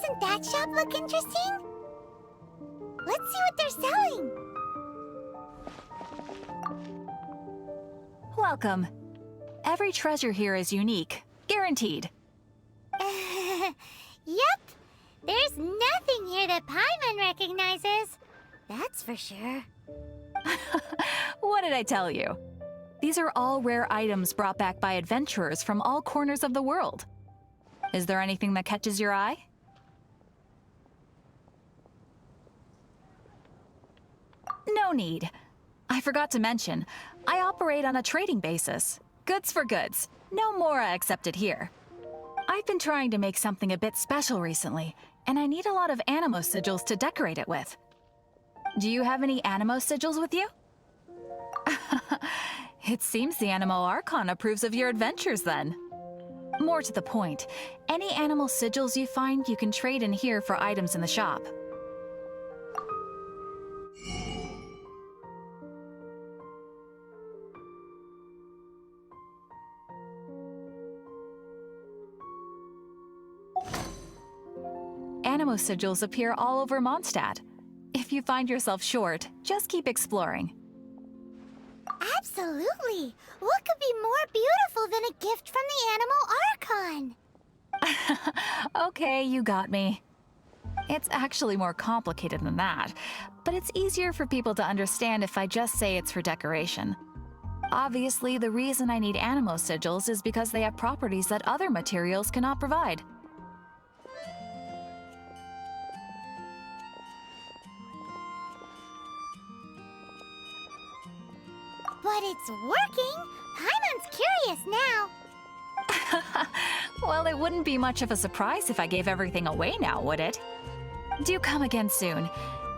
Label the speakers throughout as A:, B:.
A: Doesn't that shop look interesting? Let's see what they're selling.
B: Welcome. Every treasure here is unique, guaranteed.
A: Yep. There's nothing here that Paimon recognizes. That's for sure.
B: What did I tell you? These are all rare items brought back by adventurers from all corners of the world. Is there anything that catches your eye? No need. I forgot to mention, I operate on a trading basis. Goods for goods. No Mora accepted here. I've been trying to make something a bit special recently, and I need a lot of Animo sigils to decorate it with. Do you have any Animo sigils with you? It seems the Animo Archon approves of your adventures then. More to the point, any animal sigils you find you can trade in here for items in the shop. Animo sigils appear all over Mondstadt. If you find yourself short, just keep exploring.
A: Absolutely. What could be more beautiful than a gift from the Animo Archon?
B: Okay, you got me. It's actually more complicated than that, but it's easier for people to understand if I just say it's for decoration. Obviously, the reason I need Animo sigils is because they have properties that other materials cannot provide.
A: But it's working! Paimon's curious now.
B: Well, it wouldn't be much of a surprise if I gave everything away now, would it? Do come again soon,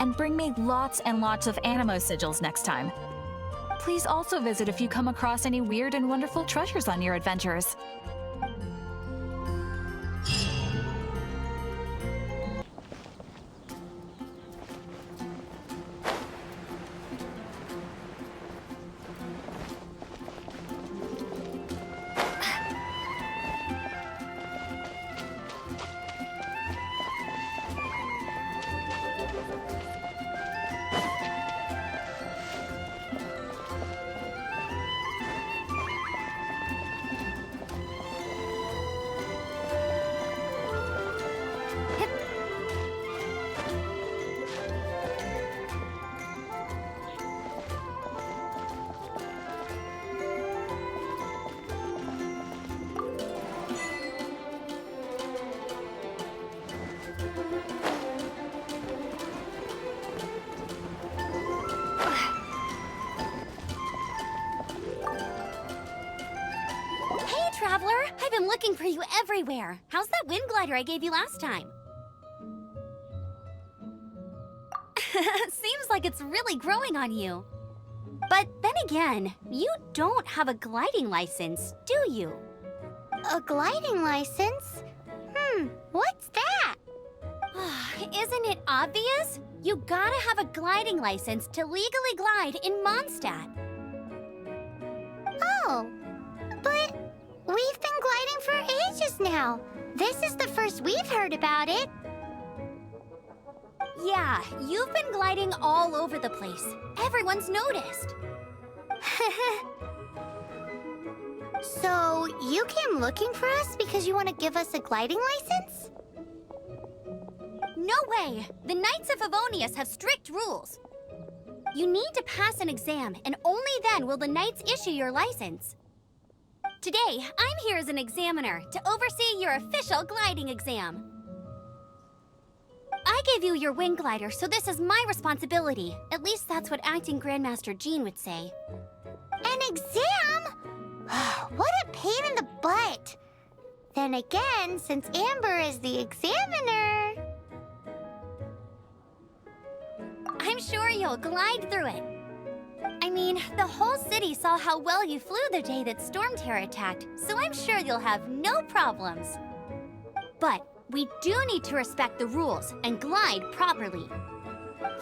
B: and bring me lots and lots of Animo sigils next time. Please also visit if you come across any weird and wonderful treasures on your adventures.
C: Traveler, I've been looking for you everywhere. How's that wind glider I gave you last time? Seems like it's really growing on you. But then again, you don't have a gliding license, do you?
A: A gliding license? What's that?
C: Isn't it obvious? You gotta have a gliding license to legally glide in Mondstadt.
A: Oh, but we've been gliding for ages now. This is the first we've heard about it.
C: Yeah, you've been gliding all over the place. Everyone's noticed.
A: So, you came looking for us because you want to give us a gliding license?
C: No way! The Knights of Favonius have strict rules. You need to pass an exam, and only then will the Knights issue your license. Today, I'm here as an examiner to oversee your official gliding exam. I gave you your wing glider, so this is my responsibility. At least that's what Acting Grandmaster Jean would say.
A: An exam? What a pain in the butt. Then again, since Amber is the examiner...
C: I'm sure you'll glide through it. I mean, the whole city saw how well you flew the day that Storm Terror attacked, so I'm sure you'll have no problems. But we do need to respect the rules and glide properly.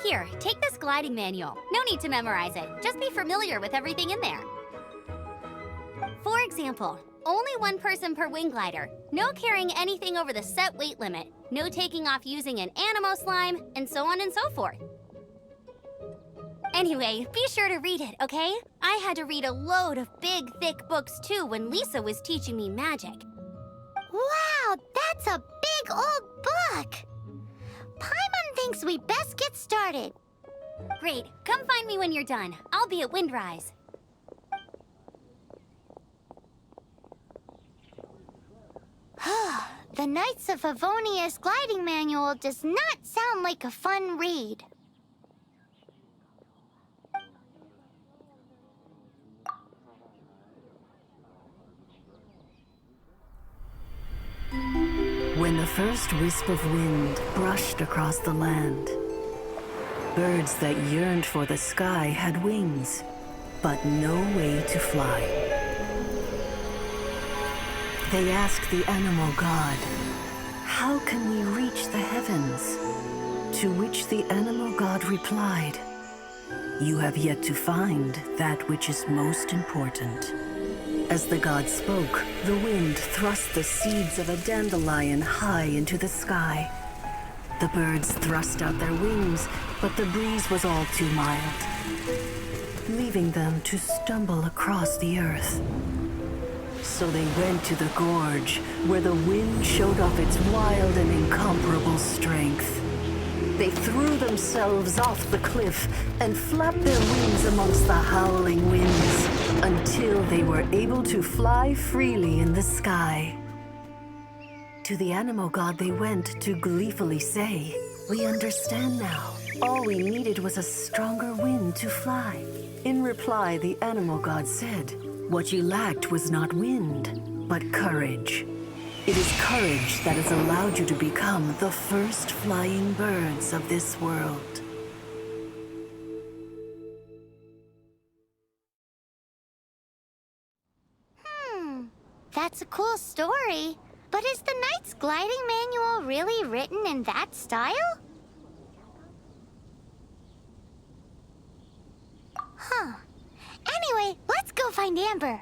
C: Here, take this gliding manual. No need to memorize it. Just be familiar with everything in there. For example, Only one person per wing glider. No carrying anything over the set weight limit. No taking off using an Animo slime, and so on and so forth. Anyway, be sure to read it, okay? I had to read a load of big, thick books too when Lisa was teaching me magic.
A: Wow, that's a big old book! Paimon thinks we best get started.
C: Great, come find me when you're done. I'll be at Windrise.
A: The Knights of Favonius Gliding Manual does not sound like a fun read.
D: When the first wisp of wind brushed across the land, birds that yearned for the sky had wings, but no way to fly. They asked the animal god, "How can we reach the heavens?" To which the animal god replied, "You have yet to find that which is most important." As the god spoke, the wind thrust the seeds of a dandelion high into the sky. The birds thrust out their wings, but the breeze was all too mild, leaving them to stumble across the earth. So they went to the gorge, where the wind showed off its wild and incomparable strength. They threw themselves off the cliff and flapped their wings amongst the howling winds until they were able to fly freely in the sky. To the animal god they went to gleefully say, "We understand now. All we needed was a stronger wind to fly." In reply, the animal god said, "What you lacked was not wind, but courage. It is courage that has allowed you to become the first flying birds of this world."
A: That's a cool story. But is the Knight's Gliding Manual really written in that style? Huh. Anyway, let's go find Amber.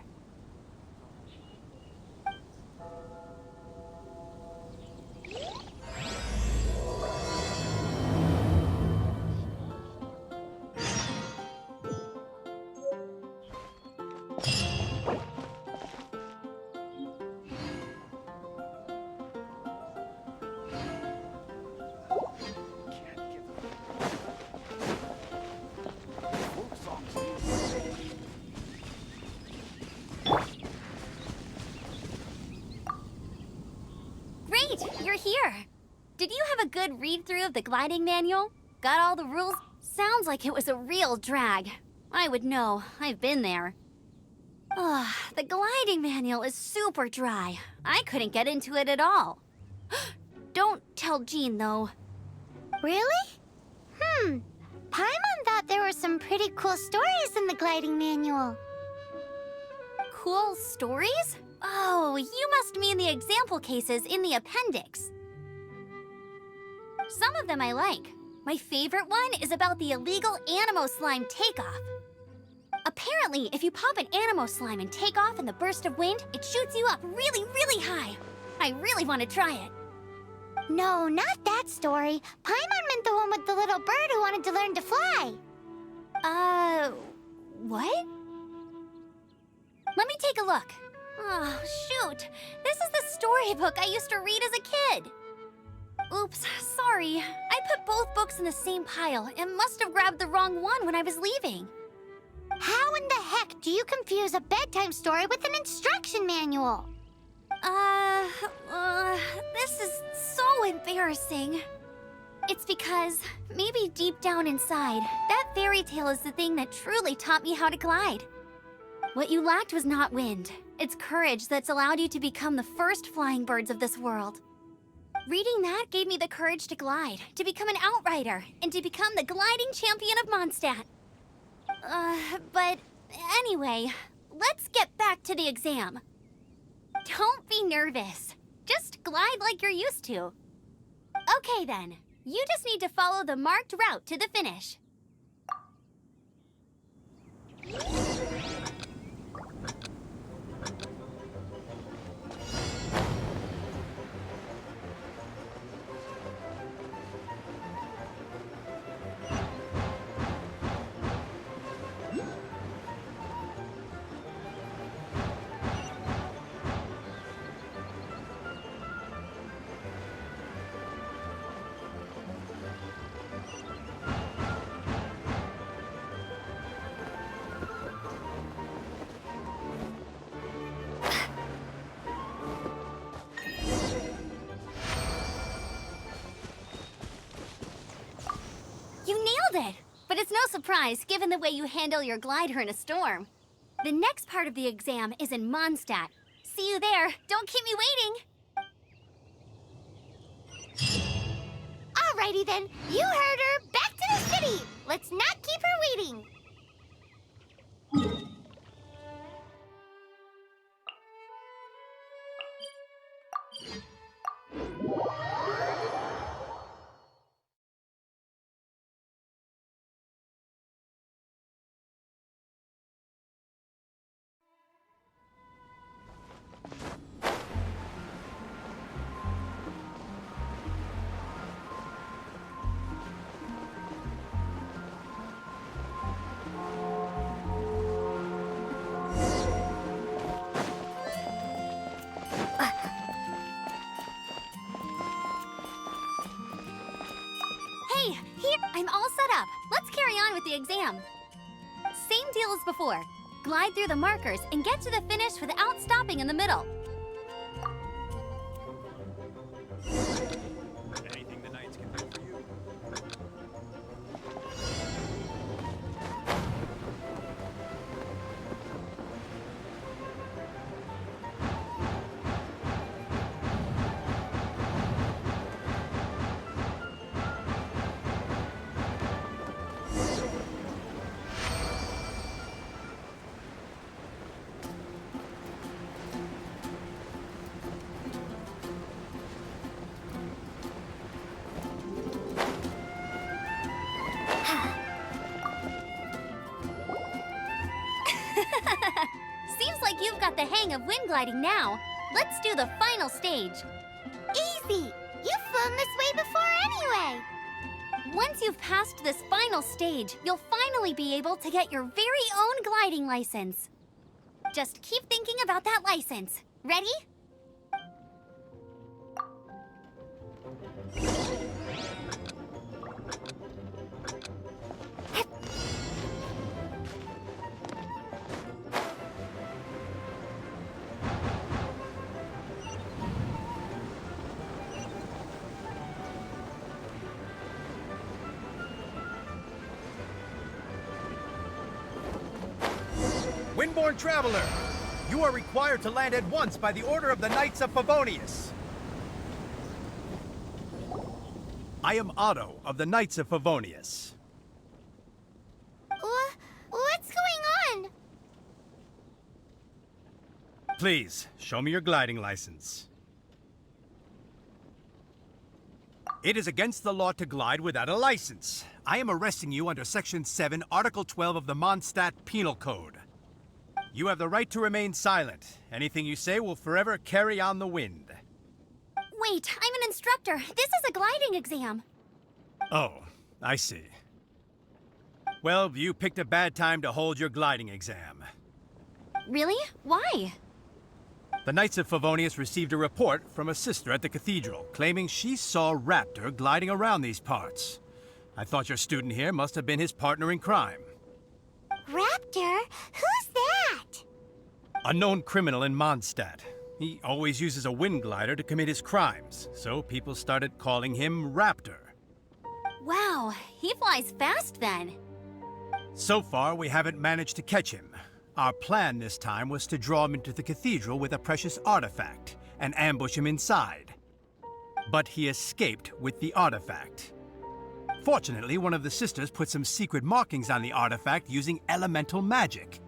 C: Great, you're here. Did you have a good read-through of the gliding manual? Got all the rules? Sounds like it was a real drag. I would know. I've been there. Ugh, the gliding manual is super dry. I couldn't get into it at all. Don't tell Jean, though.
A: Really? Paimon thought there were some pretty cool stories in the gliding manual.
C: Cool stories? Oh, you must mean the example cases in the appendix. Some of them I like. My favorite one is about the illegal Animo slime takeoff. Apparently, if you pop an Animo slime and take off in the burst of wind, it shoots you up really, really high. I really want to try it.
A: No, not that story. Paimon meant the one with the little bird who wanted to learn to fly.
C: What? Let me take a look. Oh, shoot. This is the storybook I used to read as a kid. Oops, sorry. I put both books in the same pile and must have grabbed the wrong one when I was leaving.
A: How in the heck do you confuse a bedtime story with an instruction manual?
C: This is so embarrassing. It's because, maybe deep down inside, that fairy tale is the thing that truly taught me how to glide. What you lacked was not wind. It's courage that's allowed you to become the first flying birds of this world. Reading that gave me the courage to glide, to become an outrider, and to become the gliding champion of Mondstadt. But anyway, let's get back to the exam. Don't be nervous. Just glide like you're used to. Okay then, you just need to follow the marked route to the finish. nailed it! But it's no surprise, given the way you handle your glider in a storm. The next part of the exam is in Mondstadt. See you there. Don't keep me waiting.
A: Alrighty then, you heard her. Back to the city. Let's not keep her waiting.
C: Hey, here! I'm all set up. Let's carry on with the exam. Same deal as before. Glide through the markers and get to the finish without stopping in the middle.
E: Anything the Knights can do for you?
C: Seems like you've got the hang of wind gliding now. Let's do the final stage.
A: Easy. You've flown this way before anyway.
C: Once you've passed this final stage, you'll finally be able to get your very own gliding license. Just keep thinking about that license. Ready?
E: Windborne Traveler, you are required to land at once by the order of the Knights of Favonius. I am Otto of the Knights of Favonius.
A: What's going on?
E: Please, show me your gliding license. It is against the law to glide without a license. I am arresting you under Section 7, Article 12 of the Mondstadt Penal Code. You have the right to remain silent. Anything you say will forever carry on the wind.
C: Wait, I'm an instructor. This is a gliding exam.
E: Oh, I see. Well, you picked a bad time to hold your gliding exam.
C: Really? Why?
E: The Knights of Favonius received a report from a sister at the cathedral claiming she saw Raptor gliding around these parts. I thought your student here must have been his partner in crime.
A: Raptor? Who's that?
E: A known criminal in Mondstadt. He always uses a wind glider to commit his crimes, so people started calling him Raptor.
C: Wow, he flies fast then.
E: So far, we haven't managed to catch him. Our plan this time was to draw him into the cathedral with a precious artifact and ambush him inside. But he escaped with the artifact. Fortunately, one of the sisters put some secret markings on the artifact using elemental magic.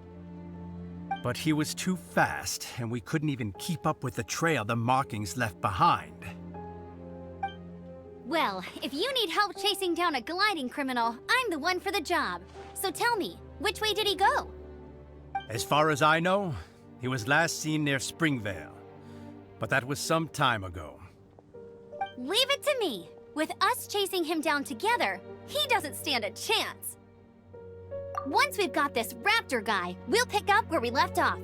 E: But he was too fast, and we couldn't even keep up with the trail the markings left behind.
C: Well, if you need help chasing down a gliding criminal, I'm the one for the job. So tell me, which way did he go?
E: As far as I know, he was last seen near Springvale. But that was some time ago.
C: Leave it to me. With us chasing him down together, he doesn't stand a chance. Once we've got this Raptor guy, we'll pick up where we left off.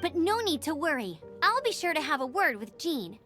C: But no need to worry. I'll be sure to have a word with Jean.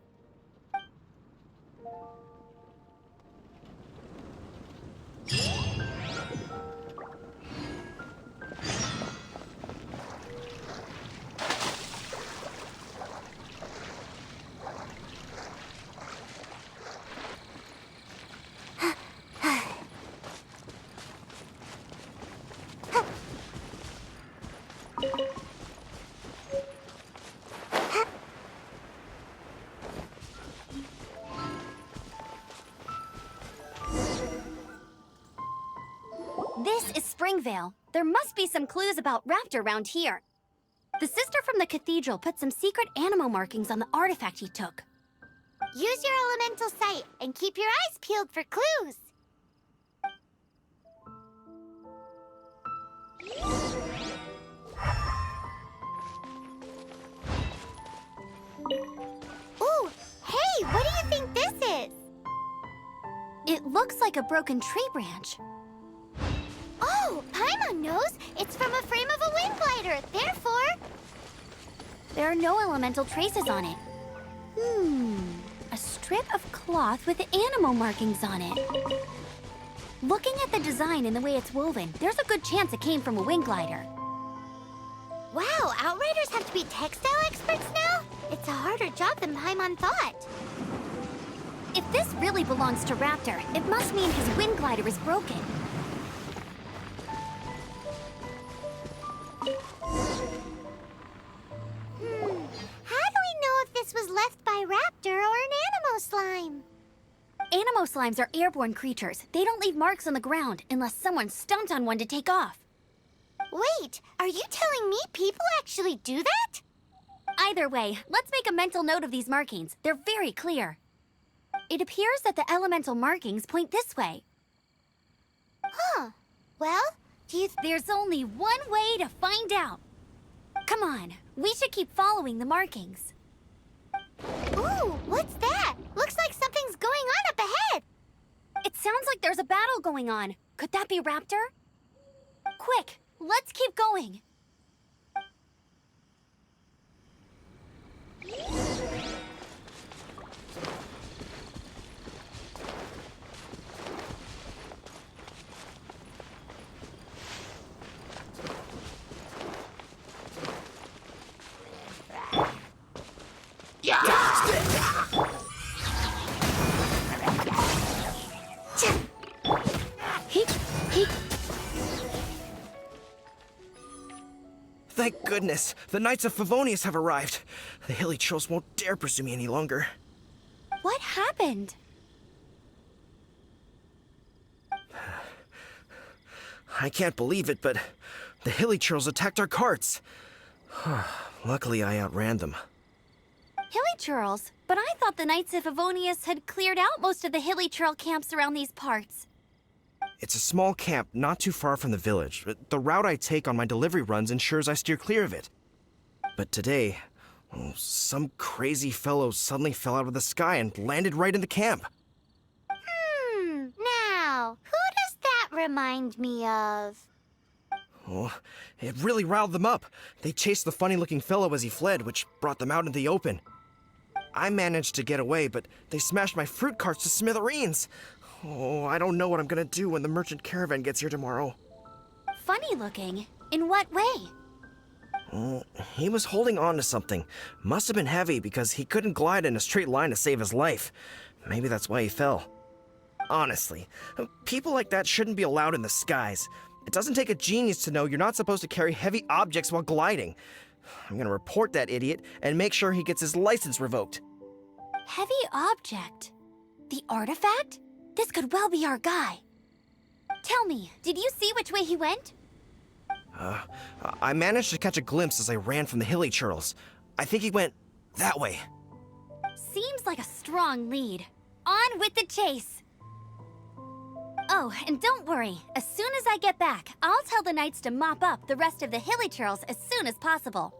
C: Stormvale. There must be some clues about Raptor around here. The sister from the cathedral put some secret animal markings on the artifact he took.
A: Use your elemental sight and keep your eyes peeled for clues. Ooh, hey, what do you think this is?
C: It looks like a broken tree branch.
A: Oh, Paimon knows. It's from a frame of a wind glider. Therefore,
C: There are no elemental traces on it. A strip of cloth with animal markings on it. Looking at the design and the way it's woven, there's a good chance it came from a wind glider.
A: wow, Outriders have to be textile experts now? It's a harder job than Paimon thought.
C: If this really belongs to Raptor, it must mean his wind glider is broken.
A: How do we know if this was left by Raptor or an Animo slime?
C: Animo slimes are airborne creatures. They don't leave marks on the ground unless someone stomped on one to take off.
A: Wait, are you telling me people actually do that?
C: Either way, let's make a mental note of these markings. They're very clear. It appears that the elemental markings point this way.
A: Huh. Well, do you
C: There's only one way to find out. Come on, we should keep following the markings.
A: Ooh, what's that? Looks like something's going on up ahead.
C: It sounds like there's a battle going on. Could that be Raptor? Quick, let's keep going.
F: Thank goodness, the Knights of Favonius have arrived. The Hilly Trolls won't dare pursue me any longer.
C: What happened?
F: I can't believe it, but the Hilly Trolls attacked our carts. Luckily, I outran them.
C: Hilly Churls? But I thought the Knights of Favonius had cleared out most of the Hilly Churl camps around these parts.
F: It's a small camp not too far from the village. The route I take on my delivery runs ensures I steer clear of it. But today, some crazy fellow suddenly fell out of the sky and landed right in the camp.
A: Now, who does that remind me of?
F: Oh, it really riled them up. They chased the funny-looking fellow as he fled, which brought them out in the open. I managed to get away, but they smashed my fruit carts to smithereens. Oh, I don't know what I'm gonna do when the merchant caravan gets here tomorrow.
C: Funny looking? In what way?
F: Oh, he was holding on to something. Must have been heavy because he couldn't glide in a straight line to save his life. Maybe that's why he fell. Honestly, people like that shouldn't be allowed in the skies. It doesn't take a genius to know you're not supposed to carry heavy objects while gliding. I'm gonna report that idiot and make sure he gets his license revoked.
C: Heavy object? The artifact? This could well be our guy. Tell me, did you see which way he went?
F: I managed to catch a glimpse as I ran from the Hilly Churls. I think he went that way.
C: Seems like a strong lead. On with the chase! Oh, and don't worry. As soon as I get back, I'll tell the Knights to mop up the rest of the Hilly Churls as soon as possible.